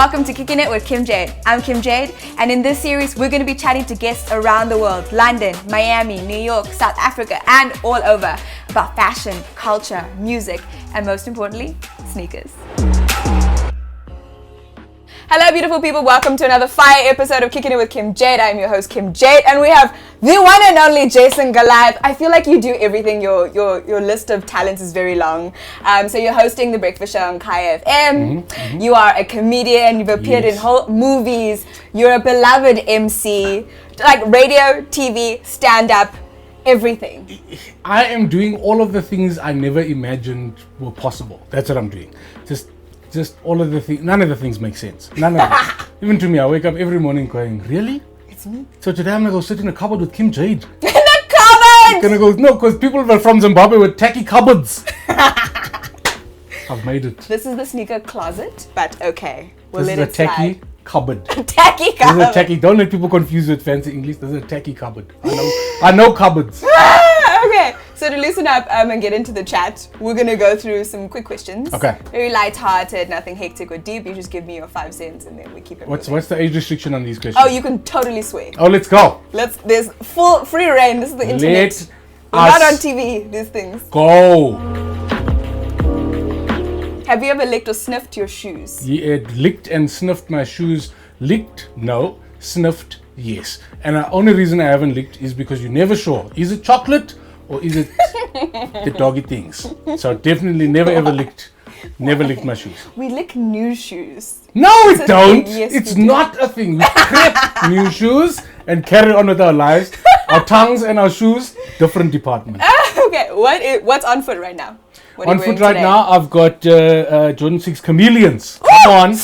welcome to Kickin It with Jayde. I'm Jayde, and in this series we're going to be chatting to guests around the world, London, Miami, New York, South Africa, and all over, about fashion, culture, music, and most importantly, sneakers. Hello beautiful people, welcome to another fire episode of Kickin It with Jayde. I'm your host Jayde, and we have the one and only Jason Goliath. I feel like you do everything. Your list of talents is very long. So you're hosting the breakfast show on Kaya FM. You are a comedian. You've appeared in whole movies. You're a beloved MC, like radio, TV, stand-up, everything. I am doing all of the things I never imagined were possible. That's what I'm doing. Just all of the things. None of the things make sense. None of them. Even to me, I wake up every morning going, really? It's me. So today I'm gonna go sit in a cupboard with Jayde. In the cupboard! I'm gonna go, no, because people are from Zimbabwe with tekkie cupboards. I've made it. This is the sneaker closet, but okay. This is a tekkie cupboard. Tekkie cupboard. This is a tekkie. Don't let people confuse with fancy English. This is a tekkie cupboard. I know cupboards. Okay, so to loosen up and get into the chat, we're gonna go through some quick questions. Okay. Very light-hearted, nothing hectic or deep. You just give me your 5 cents and then we keep it moving. What's the age restriction on these questions? Oh, you can totally swear. Oh, let's go. There's full free reign. This is the internet. We're not on TV, these things. Go. Have you ever licked or sniffed your shoes? Yeah, licked and sniffed my shoes. Licked, no. Sniffed, yes. And the only reason I haven't licked is because you're never sure. Is it chocolate or is it the doggy things? So definitely never ever licked my shoes. We lick new shoes. No, we don't. Yes, it's we do. not a thing. We prep new shoes and carry on with our lives. Our tongues and our shoes, different department. Okay, what's on foot right now? What are On you foot wearing right today? now, I've got Jordan 6 Chameleons. Come on.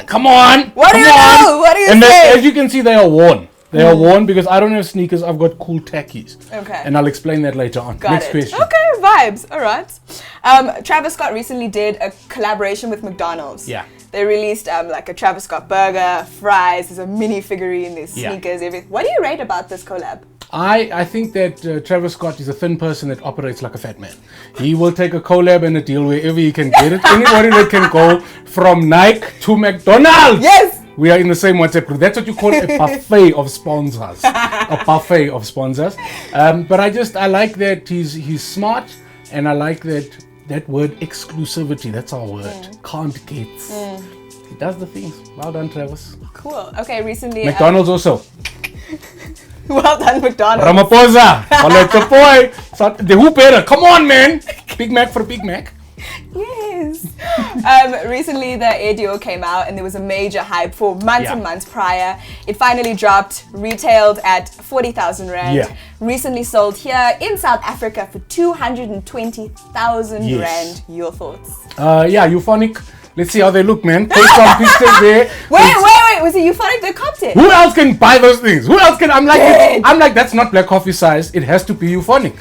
Come on. What do you Come do? on. What do you And say? as you can see, they are worn. They are worn because I don't have sneakers. I've got cool tekkies. Okay. And I'll explain that later on. Got Next it. question. Okay, vibes. All right. Travis Scott recently did a collaboration with McDonald's. Yeah. They released like a Travis Scott burger, fries, there's a mini figurine, there's sneakers, everything. What do you rate about this collab? I think that Travis Scott is a thin person that operates like a fat man. He will take a collab and a deal wherever he can get it. Anybody that can go from Nike to McDonald's. Yes! We are in the same WhatsApp group. That's what you call a buffet of sponsors. A buffet of sponsors. But I like that he's smart, and I like that word exclusivity. That's our word. Can't get. He does the things. Well done, Travis. Cool. Okay, recently... McDonald's also. Well done, McDonald's. Ramaphosa. The who better? Come on, man. Big Mac for Big Mac. Yes. Recently, the Air Diors came out, and there was a major hype for months and months prior. It finally dropped, retailed at 40,000 rand. Yeah. Recently sold here in South Africa for 220,000 Yes. rand. Your thoughts? Euphonic. Let's see how they look, man. Post some pictures there. Wait. Was it euphonic the content? Who else can buy those things? Who else can? I'm like, that's not black coffee size. It has to be euphonic.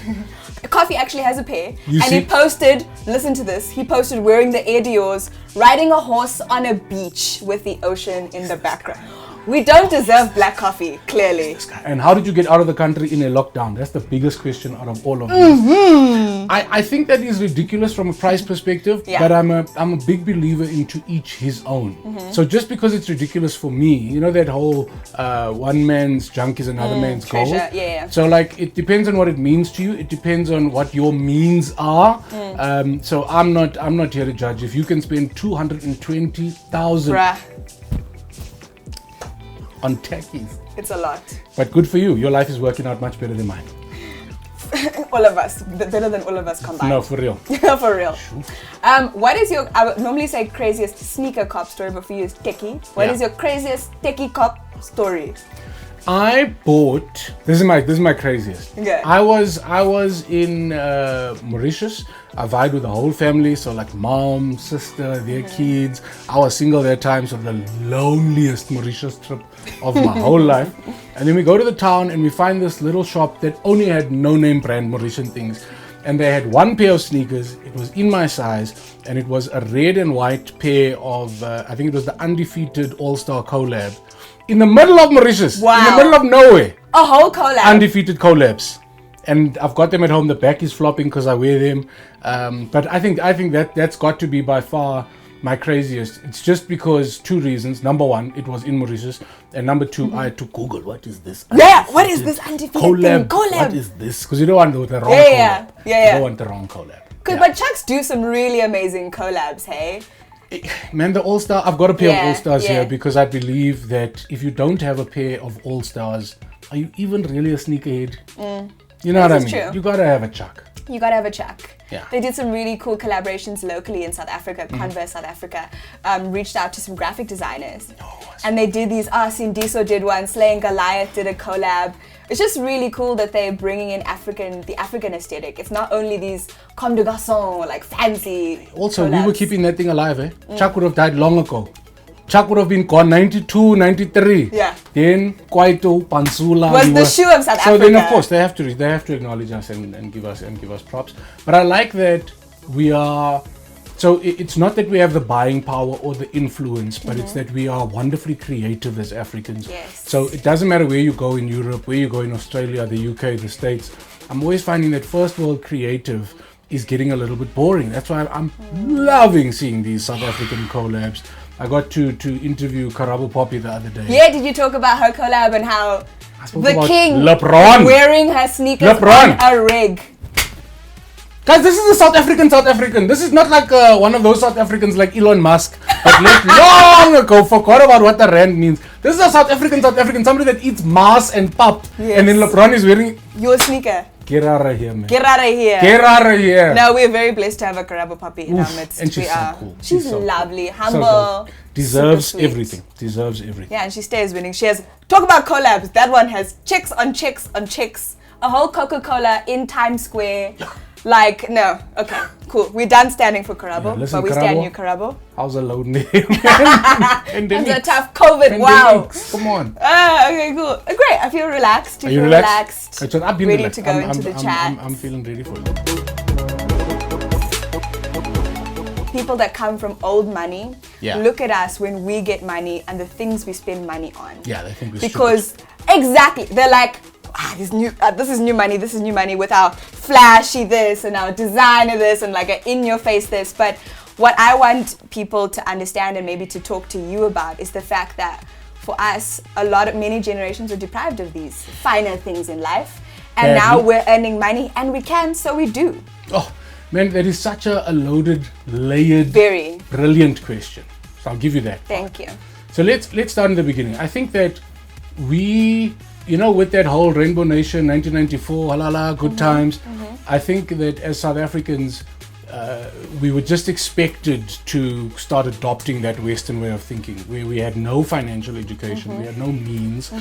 Coffee actually has a pair, You and see? he posted, listen to this, he posted wearing the Air Diors, riding a horse on a beach with the ocean in the background. We don't deserve black coffee, clearly. And how did you get out of the country in a lockdown? That's the biggest question out of all of them. I think that is ridiculous from a price perspective, but I'm a big believer into each his own. So just because it's ridiculous for me, you know that whole one man's junk is another man's gold. Yeah. So like it depends on what it means to you. It depends on what your means are. So I'm not here to judge. If you can spend 220,000 on tekkies. It's a lot. But good for you. Your life is working out much better than mine. All of us. Better than all of us combined. No, for real. For real. What is your, I would normally say craziest sneaker cop story, but for you it's tekkie. What is your craziest tekkie cop story? I bought, this is my craziest. Okay. I was in Mauritius. I vibed with the whole family, so like mom, sister, their kids. I was single that time, so the loneliest Mauritius trip of my whole life. And then we go to the town and we find this little shop that only had no-name brand Mauritian things. And they had one pair of sneakers. It was in my size, and it was a red and white pair of, I think it was the undefeated All-Star collab. In the middle of Mauritius, Wow. in the middle of nowhere. A whole collab. Undefeated collabs. And I've got them at home. The back is flopping because I wear them. But I think that's got to be by far my craziest. It's just because two reasons. Number one, it was in Mauritius, and number two, I had to Google what is this. What is this undefeated collab? thing? Collab. What is this? Because you don't want the wrong Yeah. collab. You don't want the wrong collab. But Chucks do some really amazing collabs, hey? Man, the All-Star, I've got a pair of All-Stars yeah. here because I believe that if you don't have a pair of All-Stars, are you even really a sneakerhead? You know what I mean? True. You gotta have a Chuck. You gotta have a Chuck. Yeah. They did some really cool collaborations locally in South Africa. Converse South Africa reached out to some graphic designers. And they did these, Sindiso did one, Slaying Goliath did a collab. It's just really cool that they're bringing in the African aesthetic. It's not only these comme de garçon, like fancy Also, collabs. we were keeping that thing alive, eh? Chuck would have died long ago. Chuck would have been gone 92, 93. Yeah. Then Kwaito, Pansula. Was the shoe of South So then, of Africa. course, they have to acknowledge us and give us props. But I like that we are. So it's not that we have the buying power or the influence, but it's that we are wonderfully creative as Africans. Yes. So it doesn't matter where you go in Europe, where you go in Australia, the UK, the States. I'm always finding that first world creative is getting a little bit boring. That's why I'm loving seeing these South African collabs. I got to interview Karabo Poppy the other day. Yeah, did you talk about her collab and how spoke the about king LeBron. wearing her sneakers LeBron. on a rig? Guys, this is a South African. This is not like one of those South Africans like Elon Musk that left long ago, forgot about what the rand means. This is a South African, somebody that eats Mars and pap. Yes. And then LeBron is wearing... Your sneaker. Get out of here, man. Get out of here. Get out of here. No, we're very blessed to have a Karabo puppy in our midst. And she's we so are. cool. She's So cool. lovely, So humble. cool. Deserves super sweet. everything. Deserves everything. Yeah, and she stays winning. She has, talk about collabs. That one has chicks on chicks on chicks. A whole Coca-Cola in Times Square. Like, no. Okay, cool. We're done standing for Karabo, Yeah, listen, but we stand Karabo. you, Karabo. How's the load name? It's a tough COVID. Wow. Come on. Okay, cool. Great. I feel relaxed. Are you feel relaxed? I've been ready relaxed. to go into the chat. I'm feeling ready for it. People that come from old money Yeah. look at us when we get money and the things we spend money on. Yeah, they think we're Because exactly, they're like, this is new money with our flashy this and our designer this and like an in-your-face this. But what I want people to understand and maybe to talk to you about is the fact that for us, many generations are deprived of these finer things in life. And now we're earning money and we can, so we do. Oh, man, that is such a loaded, layered, Very. brilliant question. So I'll give you that. Thank you. So let's start in the beginning. I think that we, with that whole Rainbow Nation, 1994, halala, good times, I think that as South Africans, we were just expected to start adopting that Western way of thinking, where we had no financial education, we had no means,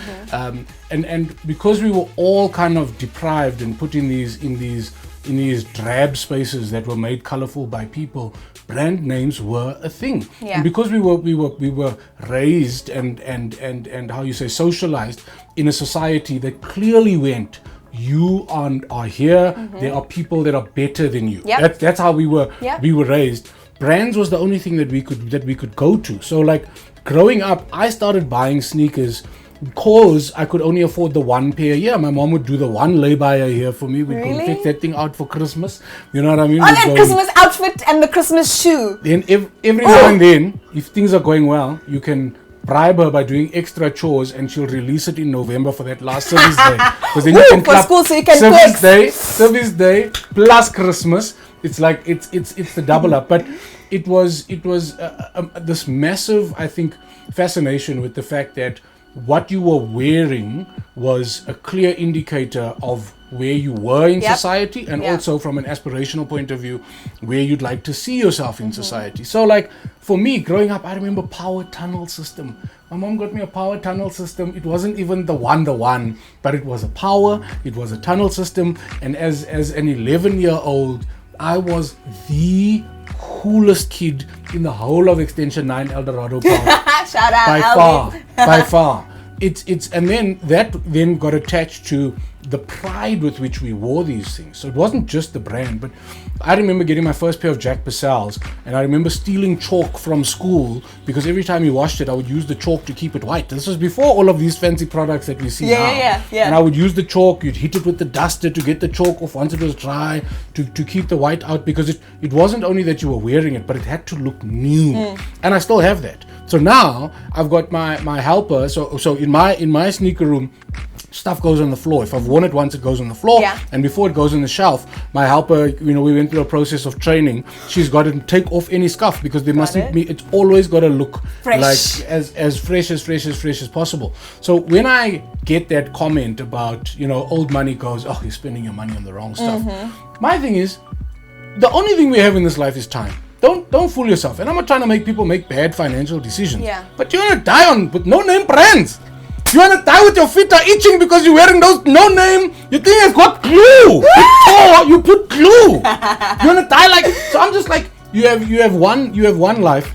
and because we were all kind of deprived and put in these drab spaces that were made colorful by people, brand names were a thing. Yeah. And because we were raised and how you say socialized in a society that clearly went, you are here. There are people that are better than you. Yep. That's how we were Yep. we were raised. Brands was the only thing that we could go to. So like growing up, I started buying sneakers because I could only afford the one pair a year. My mom would do the one lay-by a year for me. We'd go Really? pick that thing out for Christmas. You know what I mean? Oh, We'd that go- Christmas outfit and the Christmas shoe. Then every now and then, if things are going well, you can bribe her by doing extra chores and she'll release it in November for that last service day. Because then you can for club school so you can service day plus Christmas. It's like it's the double up. But it was this massive, I think, fascination with the fact that what you were wearing was a clear indicator of where you were in Yep. society and Yep. also from an aspirational point of view where you'd like to see yourself in society. So like for me growing up, I remember power tunnel system. My mom got me a power tunnel system. It wasn't even the one, but it was a power, it was a tunnel system. And as an 11-year-old, I was the coolest kid in the whole of Extension 9 Eldorado Park. Shout out, by Alvin. far. It's and then that got attached to the pride with which we wore these things. So it wasn't just the brand, but I remember getting my first pair of Jack Purcells, and I remember stealing chalk from school because every time you washed it, I would use the chalk to keep it white. This was before all of these fancy products that we see now. Yeah. And I would use the chalk, you'd hit it with the duster to get the chalk off once it was dry, to keep the white out, because it wasn't only that you were wearing it, but it had to look new. And I still have that. So now I've got my helper. So in my sneaker room, stuff goes on the floor. If I've worn it once, it goes on the floor. Yeah. And before it goes on the shelf, my helper, we went through a process of training. She's got to take off any scuff because there mustn't be. It's always got to look fresh. like as fresh as possible. So when I get that comment about old money goes, oh, you're spending your money on the wrong stuff. My thing is, the only thing we have in this life is time. Don't fool yourself. And I'm not trying to make people make bad financial decisions. Yeah. But you're gonna die with no name brands. You wanna die with your feet are itching because you're wearing those no name. Your thing has got glue. You put glue. You wanna die like. So I'm just like, you have one life.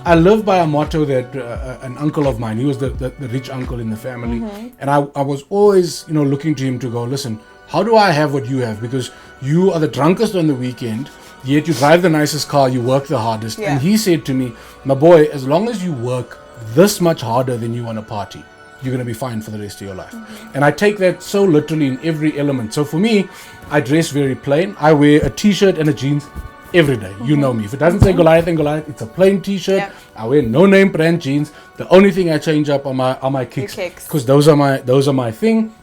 I live by a motto that an uncle of mine, he was the rich uncle in the family, and I was always looking to him to go, listen, how do I have what you have? Because you are the drunkest on the weekend, yet you drive the nicest car, you work the hardest. Yeah. And he said to me, my boy, as long as you work this much harder than you on a party, you're going to be fine for the rest of your life. And I take that so literally in every element. So for me, I dress very plain. I wear a t-shirt and a jeans every day. You know me. If it doesn't say Goliath and Goliath, it's a plain t-shirt. Yep. I wear no name brand jeans. The only thing I change up are my kicks, because those are my thing.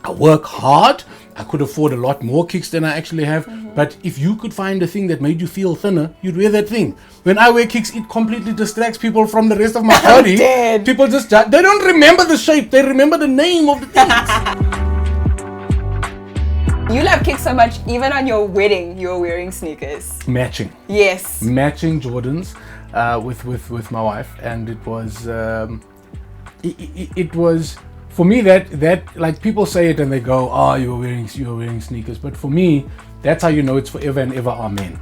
I work hard. I could afford a lot more kicks than I actually have. But if you could find a thing that made you feel thinner, you'd wear that thing. When I wear kicks, it completely distracts people from the rest of my body. People just, they don't remember the shape. They remember the name of the things. You love kicks so much, even on your wedding, you were wearing sneakers. Matching. Yes. Matching Jordans with my wife. And it was, it was, for me, that like people say it and they go, oh, you were wearing sneakers. But for me, that's how you know it's forever and ever amen.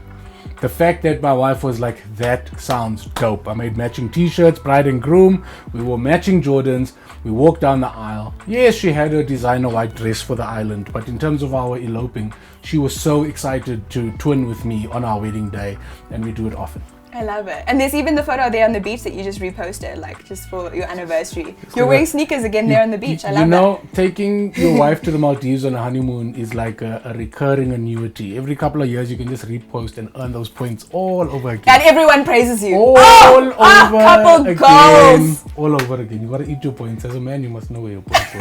The fact that my wife was like, that sounds dope. I made matching t-shirts, bride and groom. We wore matching Jordans. We walked down the aisle. Yes, she had a designer white dress for the island. But in terms of our eloping, she was so excited to twin with me on our wedding day. And we do it often. I love it. And there's even the photo there on the beach that you just reposted, like just for your anniversary. You're wearing sneakers again there on the beach. I love that. Taking your wife to the Maldives on a honeymoon is like a recurring annuity. Every couple of years, you can just repost and earn those points all over again. And everyone praises you. All over couple again. goals. All over again. You got to eat your points. As a man, you must know where your points are.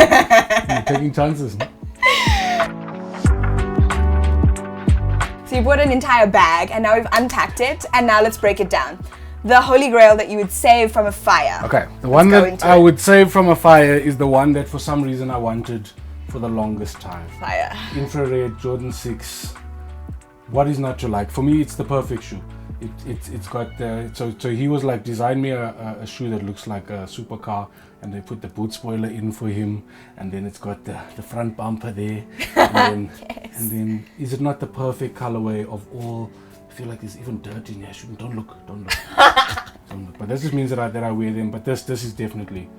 You're taking chances. So you bought an entire bag and now we've unpacked it, and now let's break it down. The Holy Grail that you would save from a fire. Okay, the one that I would save from a fire is the one that for some reason I wanted for the longest time. Fire. Infrared Jordan 6. What is not to like? For me, it's the perfect shoe. It's got the, so he was like, design me a shoe that looks like a supercar, and they put the boot spoiler in for him, and then it's got the front bumper there, and then, Yes. and then is it not the perfect colorway of all? I feel like there's even dirt in here. Don't look. Don't look. But this just means that I wear them. But this is definitely,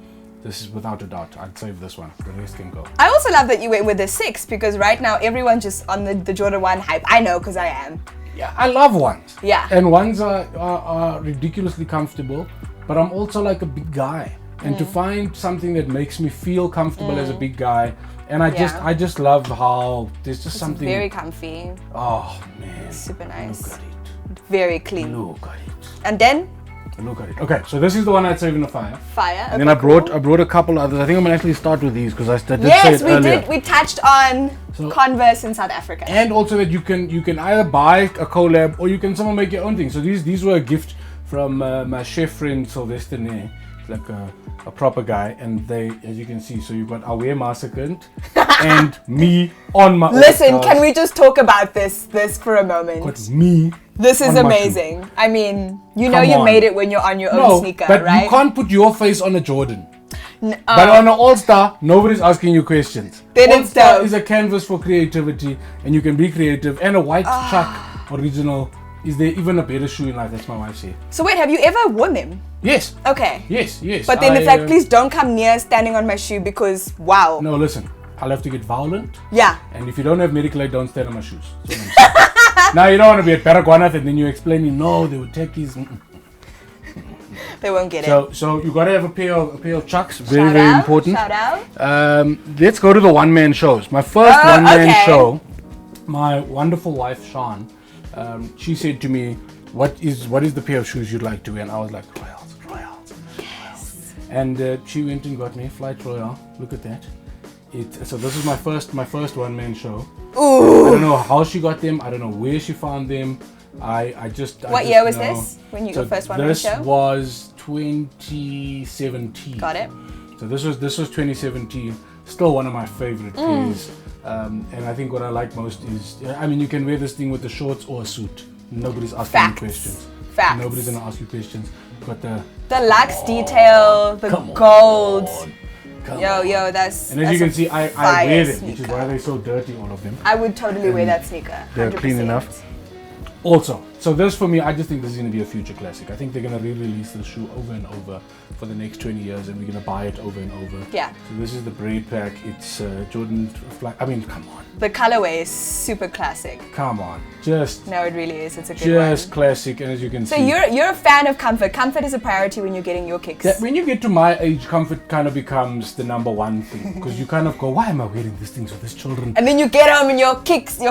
this is without a doubt, I'd save this one. The rest can go. I also love that you went with the 6, because right now everyone's just on the Jordan 1 hype. I know, because I am. Yeah, I love ones. Yeah. And ones are ridiculously comfortable, but I'm also like a big guy. And to find something that makes me feel comfortable as a big guy, and I just love how there's just something very comfy. Oh man. Super nice. Look at it. Very clean. Look at it. And then? Look at it. Okay, so this is the one I'd save in the fire. Fire. And then I brought a couple others. I think I'm gonna actually start with these because I did say it yes, we earlier. did. We touched on Converse in South Africa. And also that you can either buy a collab or you can someone make your own thing. So these were a gift from my chef friend Sylvester Ne, like a proper guy, and they, as you can see, so you've got Awe Massacant and me on my Listen, can we just talk about this for a moment? Got me. This is amazing. Mushroom. I mean, you know you made it when you're on your own sneaker, but right? you can't put your face on a Jordan. But on an All-Star, nobody's asking you questions. All-Star is a canvas for creativity, and you can be creative. And a white Chuck original. Is there even a better shoe in life? That's my wife's here. So wait, have you ever worn them? Yes. Okay. Yes. But then it's like, please don't come near standing on my shoe because, wow. No, listen. I'll have to get violent. Yeah. And if you don't have medical aid, don't stand on my shoes. That's what I'm saying. Now you don't want to be at Paraguanath and then you explain, no, they were tekkies. They won't get it. So you gotta have a pair of chucks. Very, Shout very out, important. Shout out. Let's go to the one-man shows. My first one-man okay. show, my wonderful wife Sean, she said to me, what is the pair of shoes you'd like to wear? And I was like, Royals. Yes. And she went and got me Flight Royal. Look at that. So this is my first one-man show. Ooh. I don't know how she got them. I don't know where she found them. What year was this when you your first one-man show? This was 2017. Got it. So this was 2017. Still one of my favorite pairs. And I think what I like most is, I mean, you can wear this thing with the shorts or a suit. Nobody's asking you questions. Facts. Nobody's gonna ask you questions. But the luxe detail, the gold. Yo, that's. And as you can see, I wear them, sneaker. which is why they're so dirty, all of them. I would totally wear that sneaker. They're 100%. clean enough. Also, so this for me, I just think this is going to be a future classic. I think they're going to re-release this shoe over and over for the next 20 years, and we're going to buy it over and over. Yeah. So this is the braid pack. It's Jordan. I mean, come on. The colorway is super classic. Come on, No, it really is. It's a good one. just classic, and as you can see. So you're a fan of comfort. Comfort is a priority when you're getting your kicks. When you get to my age, comfort kind of becomes the number one thing because you kind of go, why am I wearing these things for these children? And then you get home and your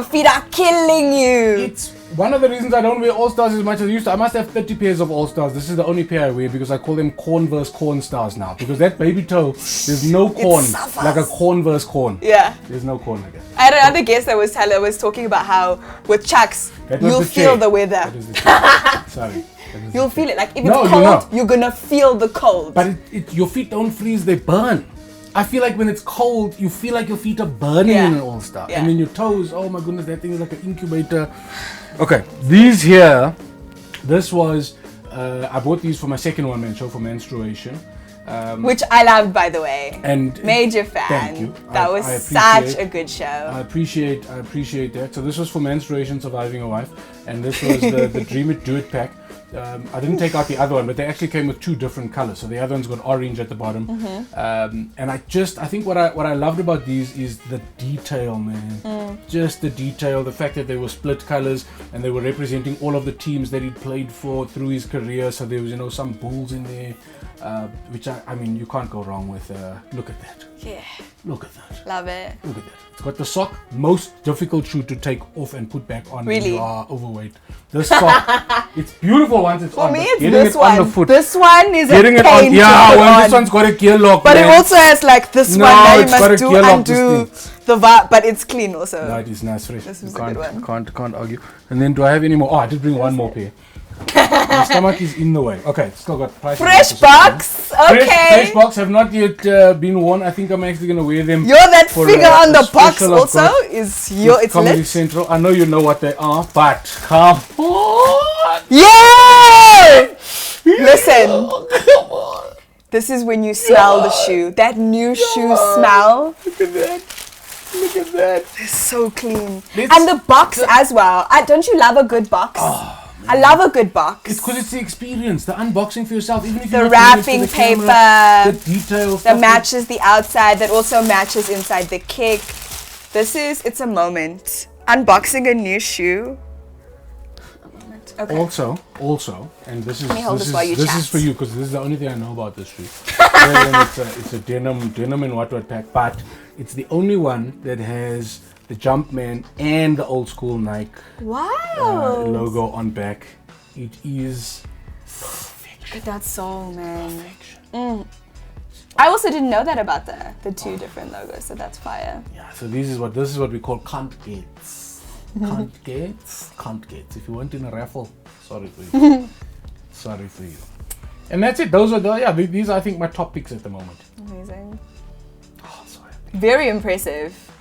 feet are killing you. It's one of the reasons I don't wear All-Stars as much as I used to. I must have 30 pairs of All-Stars. This is the only pair I wear because I call them Converse Corn Stars now. Because that baby toe, there's no corn like a Converse corn. Yeah. There's no corn like that. I had another guest that was talking about how with chucks, you'll feel the weather. That is the chair. Sorry. You'll feel it. Like if it's cold, you're gonna feel the cold. But your feet don't freeze, they burn. I feel like when it's cold, you feel like your feet are burning in an All-Star. Yeah. And then your toes, oh my goodness, that thing is like an incubator. Okay, these here, this was, I bought these for my second one-man show for menstruation. Which I loved, by the way. And major fan. Thank you. That was such a good show. I appreciate that. So this was for menstruation, surviving a wife, and this was the Dream It, Do It pack. I didn't take out the other one, but they actually came with two different colors. So the other one's got orange at the bottom. And I think what I loved about these is the detail, man. Just the detail, the fact that they were split colors and they were representing all of the teams that he'd played for through his career. So there was, some Bulls in there, which I mean, you can't go wrong with. Look at that. Yeah. Look at that. Love it. Look at that. It's got the sock, most difficult shoe to take off and put back on when you are overweight. This sock, it's beautiful once it's on. For me, it's getting this it one. On the foot, this one is getting a it on. pain Yeah, to put well, on. this one's got a gear lock. But man. it also has like this one that you it's got must a do gear lock, undo this the vibe, but it's clean also. No, it is nice, fresh. This is a good one. Can't argue. And then do I have any more? Oh, I did bring one more pair. My stomach is in the way. Okay, still got price. Fresh box. Okay. Fresh box have not yet been worn. I think I'm actually gonna wear them. That figure on the box special also is it's Comedy lit. Central. I know you know what they are, but come on. Yeah! Listen. This is when you smell the shoe. That new shoe smell. Look at that. Look at that. It's so clean. And the box as well. Don't you love a good box? I love a good box. It's because it's the experience, the unboxing for yourself. Even if the you're wrapping the paper, camera, the details, that matches the outside, that also matches inside the kick. It's a moment. Unboxing a new shoe. Okay. Also, and this is for you because this is the only thing I know about this shoe. It's a denim and what pack, but it's the only one that has the Jumpman and the old school Nike logo on back. It is perfection. Look at that sole, man. I also didn't know that about the two different logos, so that's fire. Yeah, so this is what we call can't gates. Can't gates. If you weren't in a raffle, sorry for you. Sorry for you. And that's it. Those are these are I think my top picks at the moment. Amazing. Oh, sorry. Very impressive.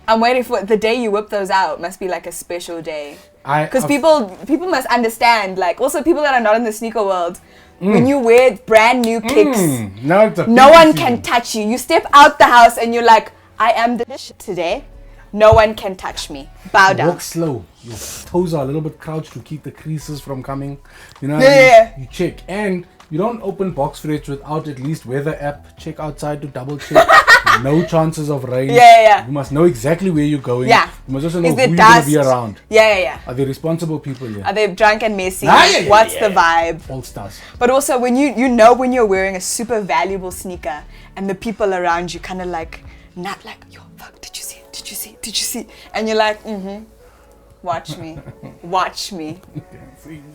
I'm waiting for the day you whip those out. Must be like a special day. Because people must understand. Like also people that are not in the sneaker world. When you wear brand new kicks, no one can touch you. You step out the house and you're like, I am the shit today. No one can touch me. Bow down. Walk slow. Your toes are a little bit crouched to keep the creases from coming. You know, you check. And you don't open box fridge without at least weather app. Check outside to double check. No chances of rain. Yeah. You must know exactly where you're going. Yeah. You must also know Is who there you're going to dust? be around. Yeah. Are they responsible people here? Are they drunk and messy? Yeah. What's the vibe? All stars. But also when you know when you're wearing a super valuable sneaker and the people around you kind of like not like, yo, fuck, did you see? And you're like, watch me.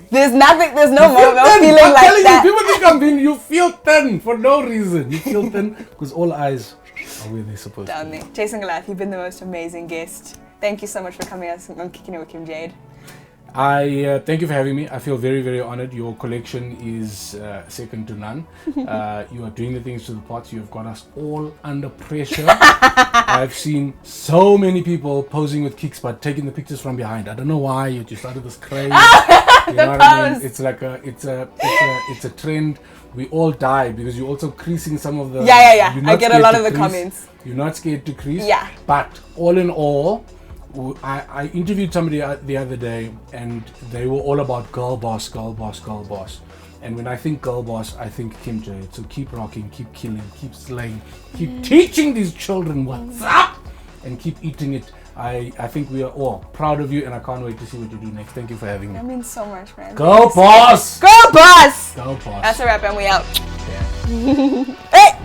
There's no feeling I'm like telling that. you, people think I'm thin. You feel thin for no reason. You feel thin because all eyes are where they're supposed to Down be. there. Jason Goliath, you've been the most amazing guest. Thank you so much for coming on Kickin' It with Kim Jayde. I thank you for having me. I feel very, very honored. Your collection is second to none. You are doing the things to the pots. You have got us all under pressure. I've seen so many people posing with kicks but taking the pictures from behind. I don't know why you just started this craze. You know what I mean? It's like it's a trend. We all die because you're also creasing some of the. Yeah. I get a lot of the comments. You're not scared to crease. Yeah. But all in all, I interviewed somebody the other day and they were all about girl boss. And when I think girl boss, I think Kim Jayde. So keep rocking, keep killing, keep slaying, keep teaching these children what's up and keep eating it. I think we are all proud of you and I can't wait to see what you do next. Thank you for having me. That means so much, man. Go boss! Go boss! Go boss. That's a wrap and we out. Yeah. Hey!